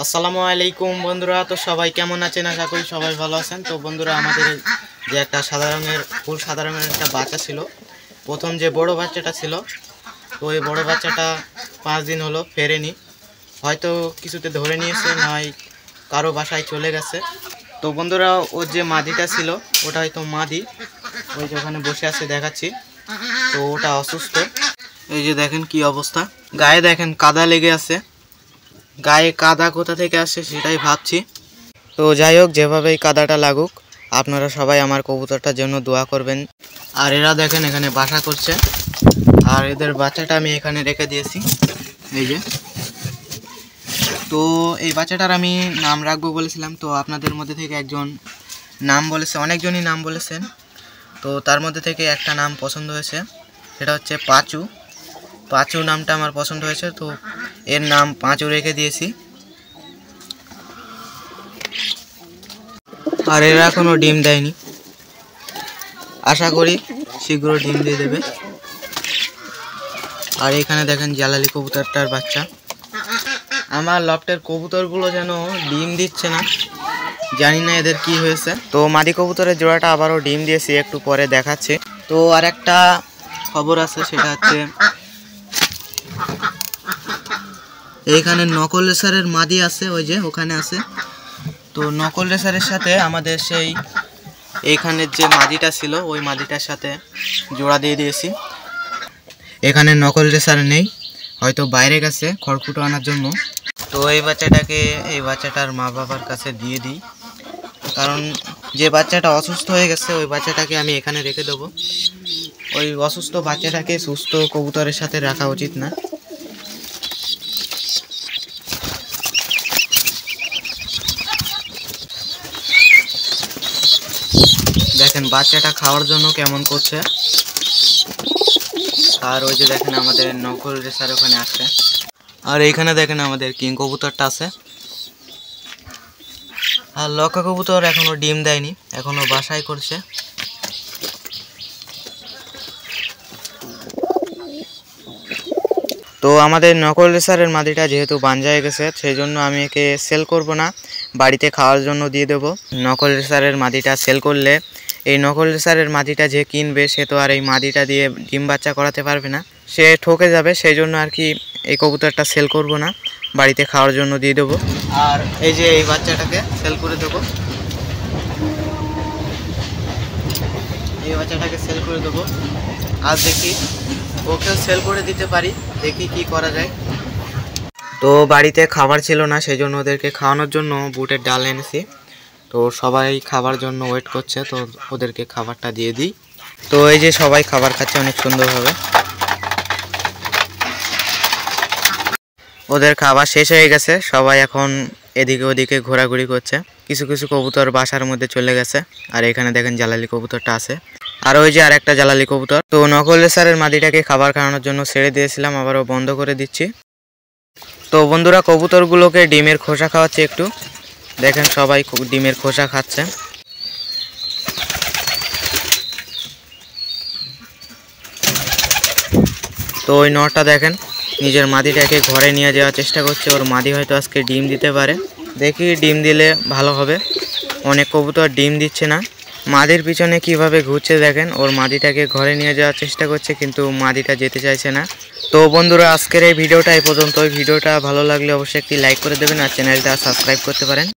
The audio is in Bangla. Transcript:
আসসালামু আলাইকুম বন্ধুরা, তো সবাই কেমন আছেন? আশা করি সবাই ভালো আছেন। তো বন্ধুরা, আমাদের যে একটা সাদা রঙের একটা বাচ্চা ছিল, প্রথম যে বড় বাচ্চাটা ছিল, তো ওই বড় বাচ্চাটা 5 দিন হলো ফেরেনি। হয়তো কিছুতে ধরে নিয়েছে, নয় কারো বাসায় চলে গেছে। তো বন্ধুরা, ওর যে মাদিটা ছিল ওটা হয়তো মাদি, ওই যে ওখানে বসে আছে দেখাচ্ছি। তো ওটা অসুস্থ, এই যে দেখেন কি অবস্থা, গায়ে দেখেন কাদা লেগে আছে। গায়ে কাদা কোথা থেকে আসে সেটাই ভাবছি। তো যাই হোক, যেভাবেই কাদাটা লাগুক, আপনারা সবাই আমার কবুতরটার জন্য দোয়া করবেন। আর এরা দেখেন এখানে বাসা করছে, আর এদের বাচ্চাটা আমি এখানে রেখে দিয়েছি, এই যে। তো এই বাচ্চাটার আমি নাম রাখবো বলেছিলাম, তো আপনাদের মধ্যে থেকে একজন নাম বলেছে, অনেকজনই নাম বলেছেন। তো তার মধ্যে থেকে একটা নাম পছন্দ হয়েছে, সেটা হচ্ছে পাঁচু। পাঁচু নামটা আমার পছন্দ হয়েছে, তো এর নাম পাঁচু রেখে দিয়েছি। আর এরা এখনো ডিম দেয়নি, আশা করি শীঘ্র ডিম দিয়ে দেবে। আর এখানে দেখেন জালালি কবুতরটার বাচ্চা। আমার লফটের কবুতরগুলো যেন ডিম দিচ্ছে না, জানি না এদের কি হয়েছে। তো মাদি কবুতরের জোড়াটা আবারও ডিম দিয়েছি, একটু পরে দেখাচ্ছে। তো আর একটা খবর আছে, সেটা হচ্ছে এইখানে নকল রেসারের মাদি আছে, ওই যে ওখানে আছে। তো নকল রেসারের সাথে আমাদের সেই এইখানের যে মাদিটা ছিল, ওই মাদিটার সাথে জোড়া দিয়ে দিয়েছি। এখানে নকল রেসার নেই, হয়তো বাইরে গেছে খড়কুটো আনার জন্য। তো এই বাচ্চাটার মা বাবার কাছে দিয়ে দিই, কারণ যে বাচ্চাটা অসুস্থ হয়ে গেছে ওই বাচ্চাটাকে আমি এখানে রেখে দেবো। ওই অসুস্থ বাচ্চাটাকে সুস্থ কবুতরের সাথে রাখা উচিত না। দেখেন বাচ্চাটা খাওয়ার জন্য কেমন করছে। আর ওই যে দেখেন আমাদের নকল রেসার ওখানে আসছে। আর এইখানে দেখেন আমাদের কিং কবুতরটা আছে। আর লক্ষা কবুতর এখনো ডিম দেয়নি, এখনো বাসায় করছে। তো আমাদের নকল রেসারের মাদিটা যেহেতু বাঞ্জা হয়ে গেছে, সেই জন্য আমি একে সেল করব না, বাড়িতে খাওয়ার জন্য দিয়ে দেবো। নকল রেসারের মাদিটা সেল করলে এই নকল রেসারের মাদিটা যে কিনবে সে তো আর এই মাদিটা দিয়ে ডিম বাচ্চা করাতে পারবে না, সে ঠকে যাবে। সেই জন্য আর কি এই কবুতরটা সেল করব না, বাড়িতে খাওয়ার জন্য দিয়ে দেবো। আর এই যে এই বাচ্চাটাকে সেল করে দেবো, এই বাচ্চাটাকে সেল করে দেবো। আর দেখি ওকেও সেল করে দিতে পারি, দেখি কি করা যায়। তো বাড়িতে খাবার ছিল না, সেই জন্য ওদেরকে খাওয়ানোর জন্য বুটের ডাল এনেছি। তো সবাই খাবার জন্য ওয়েট করছে, তো ওদেরকে খাবারটা দিয়ে দিই। তো এই যে সবাই খাবার খাচ্ছে অনেক সুন্দরভাবে। ওদের খাবার শেষ হয়ে গেছে, সবাই এখন এদিকে ওদিকে ঘোরাঘুরি করছে। কিছু কিছু কবুতর বাসার মধ্যে চলে গেছে। আর এখানে দেখেন জালালি কবুতরটা আছে, আর ওই যে আর একটা জালালি কবুতর। তো নকল রেসারের মাদিটাকে খাবার খাওয়ানোর জন্য ছেড়ে দিয়েছিলাম, আবারও বন্ধ করে দিচ্ছি। তো বন্ধুরা, কবুতরগুলোকে ডিমের খোসা খাওয়াচ্ছে একটু, দেখেন সবাই ডিমের খোসা খাচ্ছে। তো ওই নটটা দেখেন নিজের মাদিটাকে ঘরে নিয়ে যাওয়ার চেষ্টা করছে, ওর মাদি হয়তো আজকে ডিম দিতে পারে। দেখি ডিম দিলে ভালো হবে, অনেক কবুতর ডিম দিচ্ছে না। মাদির পিছনে কিভাবে ঘুরছে দেখেন, ওর মাদিটাকে ঘরে নিয়ে যাওয়ার চেষ্টা করছে, কিন্তু মাদিটা যেতে চাইছে না। তো বন্ধুরা, আজকের এই ভিডিওটা এই পর্যন্ত। ভিডিওটা ভালো লাগলে অবশ্যই একটি লাইক করে দেবেন, আর চ্যানেলটা সাবস্ক্রাইব করতে পারেন।